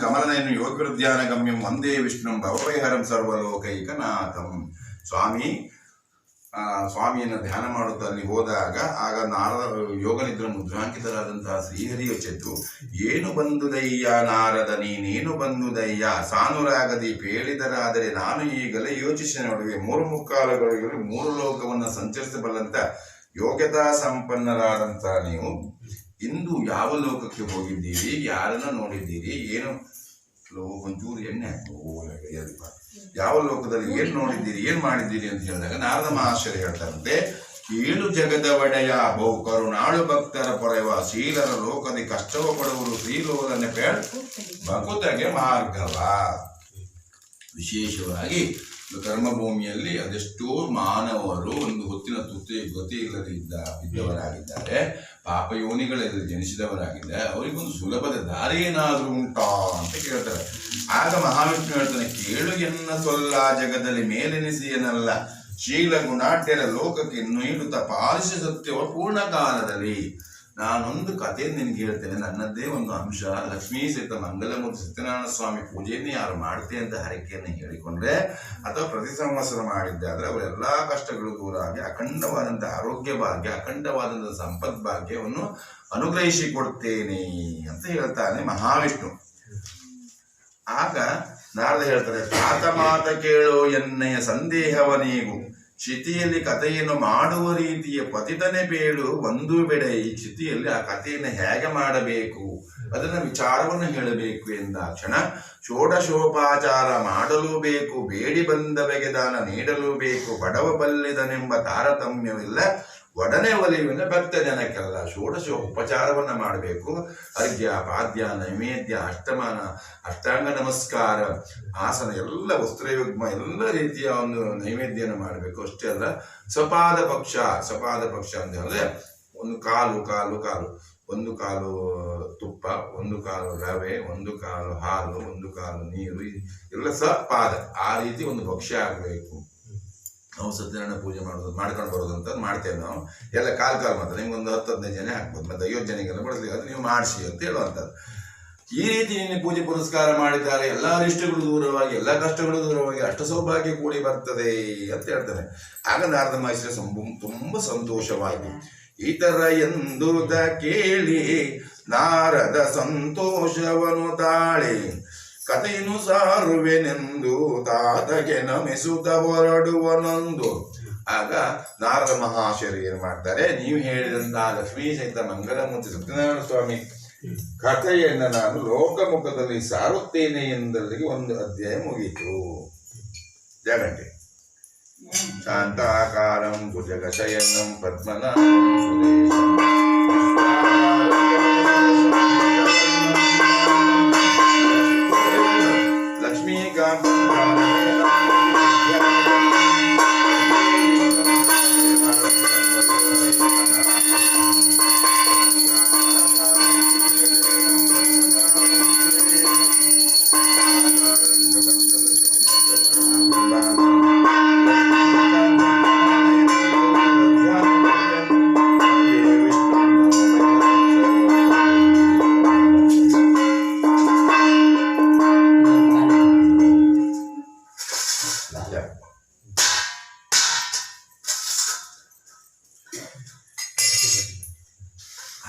ಕಮಲನಯನ ಯೋಗವೃದ್ಧಾನ ಗಮ್ಯಂ ವಂದೇ ವಿಷ್ಣುಂ ಭವಭಯಹರಂ ಸರ್ವಲೋಕೈಕನಾಥಂ. ಸ್ವಾಮಿಯನ್ನು ಧ್ಯಾನ ಮಾಡುತ್ತಾ ಅಲ್ಲಿ ಹೋದಾಗ ಆಗ ಯೋಗನಿದ್ರ ಮುದ್ರಾಂಕಿತರಾದಂತಹ ಶ್ರೀಹರಿಯ ಚೆದ್ದು, ಏನು ಬಂದುದಯ್ಯ ನಾರದ ನೀನೇನು ಬಂದುದಯ್ಯ ಸಾನುರಾಗದಿ ಪೇಳಿದರಾದರೆ ನಾನು ಈಗಲೇ ಯೋಚಿಸಿ ನೋಡುವೆ. 3 3 ಲೋಕವನ್ನು ಸಂಚರಿಸಬಲ್ಲಂತ ಯೋಗ್ಯತಾ ಸಂಪನ್ನರಾದಂಥ ನೀವು ಇಂದು ಯಾವ ಲೋಕಕ್ಕೆ ಹೋಗಿದ್ದೀರಿ, ಯಾರನ್ನ ನೋಡಿದ್ದೀರಿ, ಏನು ಒಂಚೂರು ಎಣ್ಣೆ ಯಾವ ಲೋಕದಲ್ಲಿ ಏನ್ ನೋಡಿದ್ದೀರಿ, ಏನ್ ಮಾಡಿದ್ದೀರಿ ಅಂತ ಹೇಳಿದಾಗ ನಾರದ ಮಹಾಶಯ ಹೇಳ್ತಾರಂತೆ, 7 ಜಗದ ಒಡೆಯ ಬಹು ಕರುಣಾಳು ಭಕ್ತರ ಪೊರೆವ ಶೀಲರ ಲೋಕದಿ ಕಷ್ಟವ ಪಡುವರು ಶ್ರೀಲೋಲನೆ ಪೇಳ್ ಭಕುತಗೆ ಮಾರ್ಗವ. ವಿಶೇಷವಾಗಿ ಕರ್ಮಭೂಮಿಯಲ್ಲಿ ಅದೆಷ್ಟೋ ಮಾನವರು ಒಂದು ಹೊತ್ತಿನ ಗತಿ ಇದ್ದವರಾಗಿದ್ದಾರೆ, ಪಾಪಯೋನಿಗಳಲ್ಲಿ ಜನಿಸಿದವರಾಗಿದ್ದಾರೆ. ಅವರಿಗೊಂದು ಸುಲಭದ ದಾರಿ ಏನಾದರೂ ಉಂಟಾ ಅಂತ ಕೇಳ್ತಾರೆ. ಆಗ ಮಹಾವಿಷ್ಣು ಹೇಳ್ತಾನೆ, ಕೇಳು ಎನ್ನ ಸೊಲ್ಲ ಜಗದಲ್ಲಿ ಮೇಲೆನಿಸಿಯನಲ್ಲ ಶೀಲ ಗುಣಾಢ್ಯರ ಲೋಕಕ್ಕೆ ನೀಡುತ್ತಾ ಪಾಲಿಸಿ ಸತ್ಯವ ಪೂರ್ಣ ಕಾಲದಲ್ಲಿ. ನಾನೊಂದು ಕಥೆಯನ್ನು ನಿನ್ಗೆ ಹೇಳ್ತೇನೆ. ನನ್ನದೇ ಒಂದು ಅಂಶ. ಲಕ್ಷ್ಮೀ ಸಹಿತ ಮಂಗಲಮೂರ್ತಿ ಸತ್ಯನಾರಾಯಣ ಸ್ವಾಮಿ ಪೂಜೆಯನ್ನು ಯಾರು ಮಾಡ್ತೇ ಅಂತ ಹರಕೆಯನ್ನು ಹೇಳಿಕೊಂಡ್ರೆ ಅಥವಾ ಪ್ರತಿ ಸಂವತ್ಸರ ಮಾಡಿದ್ದಾದ್ರೆ ಅವರೆಲ್ಲಾ ಕಷ್ಟಗಳು ದೂರ ಆಗಿ ಅಖಂಡವಾದಂಥ ಆರೋಗ್ಯ ಭಾಗ್ಯ, ಅಖಂಡವಾದಂಥ ಸಂಪತ್ ಭಾಗ್ಯವನ್ನು ಅನುಗ್ರಹಿಸಿಕೊಡ್ತೇನೆ ಅಂತ ಹೇಳ್ತಾನೆ ಮಹಾವಿಷ್ಣು. ಆಗ ನಾರದ ಹೇಳ್ತಾರೆ, ತಾತ ಮಾತ ಕೇಳೋ ಎನ್ನೆಯ ಸಂದೇಹವನೇಗೂ ಚಿತಿಯಲ್ಲಿ ಕಥೆಯನ್ನು ಮಾಡುವ ರೀತಿಯ ಪತಿತನೆ ಬೇಡು ಒಂದು ಬೆಡೆ. ಈ ಚಿತಿಯಲ್ಲಿ ಆ ಕಥೆಯನ್ನು ಹೇಗೆ ಮಾಡಬೇಕು ಅದನ್ನ ವಿಚಾರವನ್ನು ಹೇಳಬೇಕು ಎಂದಾಕ್ಷಣ ಷೋಡಶೋಪಚಾರ ಮಾಡಲೂ ಬೇಕು, ಬೇಡಿ ಬಂದ ಬಗೆ ದಾನ ನೀಡಲೂ ಬೇಕು, ಬಡವ ಬಲ್ಲಿದನೆಂಬ ತಾರತಮ್ಯವಿಲ್ಲ ಒಡನೆ ಒಲಿಯುವ ಭಕ್ತ ಜನಕ್ಕೆಲ್ಲ. ಷೋಡಶ ಉಪಚಾರವನ್ನ ಮಾಡಬೇಕು. ಅರ್ಘ್ಯ, ಪಾದ್ಯ, ನೈವೇದ್ಯ, ಅಷ್ಟಮಾನ, ಅಷ್ಟಾಂಗ ನಮಸ್ಕಾರ, ಆಸನ ಎಲ್ಲ, ವಸ್ತ್ರಯುಗ್ಮ ಎಲ್ಲ ರೀತಿಯ ಒಂದು ನೈವೇದ್ಯನ ಮಾಡಬೇಕು. ಅಷ್ಟೇ ಅಲ್ಲ, ಸಪಾದ ಪಕ್ಷ ಅಂತ ಹೇಳಿದ್ರೆ ಒಂದು ಕಾಲು ತುಪ್ಪ, ಒಂದು ಕಾಲು ರವೆ, ಒಂದು ಕಾಲು ಹಾಲು, ಒಂದು ಕಾಲು ನೀರು, ಎಲ್ಲ ಸಪಾದ ಆ ರೀತಿ ಒಂದು ಭಕ್ಷ್ಯ ಆಗಬೇಕು. ನಾವು ಸತ್ಯನಾರಾಯಣ ಪೂಜೆ ಮಾಡ್ಕೊಂಡು ಬರೋದು ಅಂತ ಮಾಡ್ತೇವೆ. ನಾವು ಎಲ್ಲ ಕಾಲು ಮಾತ್ರ ನಿಮ್ಗೊಂದು 10-15 ಜನ ಹಾಕ್ಬೋದು, ಮತ್ತೆ 50 ಜನಕ್ಕೆಲ್ಲ ಬಳಸ್ಲಿಕ್ಕೆ ಅದು ನೀವು ಮಾಡಿಸಿ ಅಂತ ಹೇಳುವಂಥದ್ದು. ಈ ರೀತಿ ನಿನ್ನೆ ಪೂಜೆ ಪುರಸ್ಕಾರ ಮಾಡಿದ್ದಾರೆ, ಎಲ್ಲ ಅರಿಷ್ಟಗಳು ದೂರವಾಗಿ, ಎಲ್ಲ ಕಷ್ಟಗಳು ದೂರವಾಗಿ, ಅಷ್ಟ ಸೌಭಾಗ್ಯ ಕೂಡಿ ಬರ್ತದೆ ಅಂತ ಹೇಳ್ತಾನೆ. ಆಗ ನಾರದ ಮಹೇಶ್ವರ ತುಂಬಾ ಸಂತೋಷವಾಗಿ ಇತರ ಎಂದುದ ಕೇಳಿ ನಾರದ ಸಂತೋಷವನು ತಾಳೆ ಕಥೆಯನ್ನು ಸಾರುವೆನೆಂದು ತಾತಗೆ ನಮಿಸುತ್ತ ಹೊರಡುವನೊಂದು. ಆಗ ನಾರದ ಮಹಾಶಯರು ಏನ್ ಮಾಡ್ತಾರೆ, ನೀವು ಹೇಳಿದಂತಹ ಲಕ್ಷ್ಮೀ ಸಹಿತ ಮಂಗಲಮೂರ್ತಿ ಸತ್ಯನಾರಾಯಣ ಸ್ವಾಮಿ ಕಥೆಯನ್ನು ನಾನು ಲೋಕಮುಖದಲ್ಲಿ ಸಾರುತ್ತೇನೆ ಎಂದಲ್ಲಿಗೆ ಒಂದು ಅಧ್ಯಾಯ ಮುಗೀತು. ಜಗಂಟೆ ಶಾಂತಾಕಾರಂ ಭುಜಗಶಯನಂ ಪದ್ಮನಾಭಂ ಲಕ್ಷ್ಮೀಕಾಂತ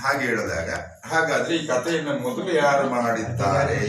ಹಾಗೆ ಹೇಳಿದಾಗ, ಹಾಗಾದ್ರೆ ಈ ಕಥೆಯನ್ನು ಮೊದಲು ಯಾರು ಮಾಡಿದ್ದಾರೆ?